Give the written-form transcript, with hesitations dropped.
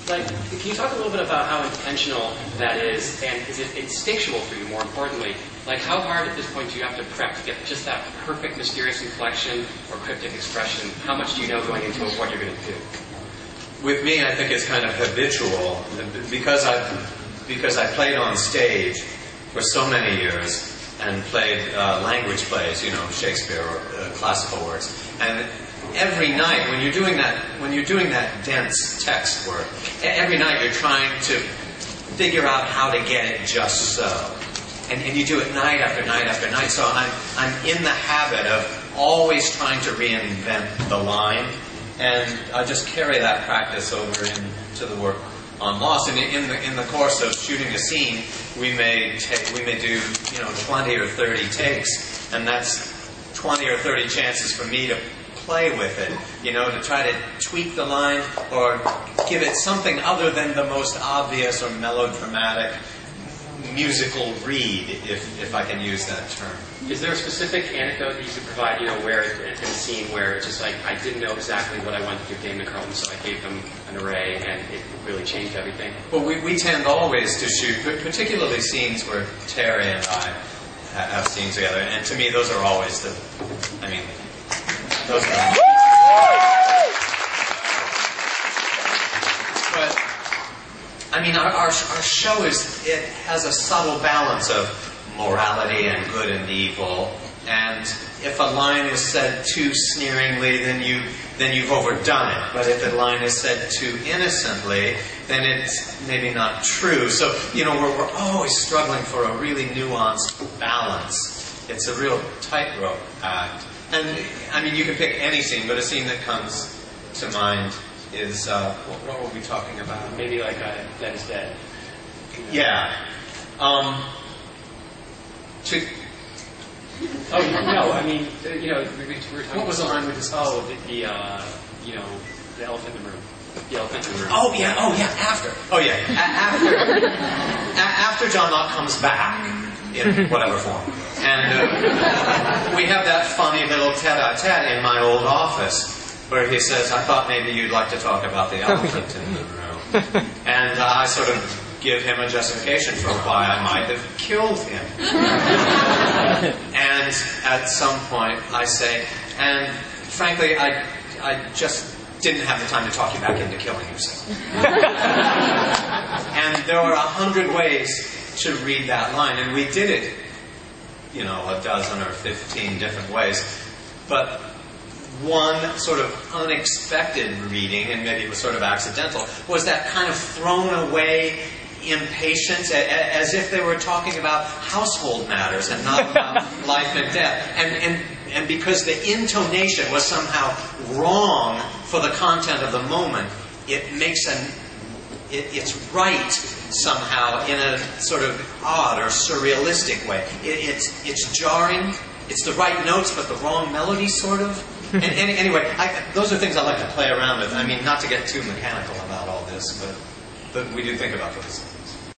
Like, can you talk a little bit about how intentional that is, and is it instinctual for you, more importantly? Like, how hard at this point do you have to prep to get just that perfect mysterious inflection or cryptic expression? How much do you know going into it what you're going to do? With me, I think it's kind of habitual. Because I played on stage for so many years and played language plays, Shakespeare or classical works. And every night, when you're doing that dense text work, every night you're trying to figure out how to get it just so. And you do it night after night after night. So I'm in the habit of always trying to reinvent the line. And I just carry that practice over into the work on Lost. And in the course of shooting a scene, we may do 20 or 30 takes, and that's 20 or 30 chances for me to play with it, to try to tweak the line or give it something other than the most obvious or melodramatic musical read, if I can use that term. Is there a specific anecdote that you could provide, where in a scene where it's just like, I didn't know exactly what I wanted to give Damon Carlton, so I gave them an array, and it really changed everything? Well, we tend always to shoot, particularly scenes where Terry and I have scenes together, and to me those are always those are... Our show has a subtle balance of morality and good and evil, and if a line is said too sneeringly, then you've overdone it. But if the line is said too innocently, then it's maybe not true. So we're always struggling for a really nuanced balance. It's a real tightrope act. And you can pick any scene, but a scene that comes to mind is, what were we talking about? Maybe like Dead is Dead. Yeah. We were talking... What was the line we discussed? Oh, the elephant in the room. The elephant in the room. Oh, yeah, after. Oh, yeah, after John Locke comes back, in whatever form. And we have that funny little tete-a-tete in my old office, where he says, I thought maybe you'd like to talk about the elephant in the room. And I sort of give him a justification for why I might have killed him. And at some point I say, and frankly, I just didn't have the time to talk you back into killing yourself. And there were 100 ways to read that line, and we did it, a dozen or 15 different ways. But one sort of unexpected reading, and maybe it was sort of accidental, was that kind of thrown away impatience, as if they were talking about household matters and not about life and death. And because the intonation was somehow wrong for the content of the moment, it makes it's right somehow in a sort of odd or surrealistic way. It's jarring. It's the right notes, but the wrong melody, sort of. And anyway, those are things I like to play around with. Not to get too mechanical about all this, but we do think about those.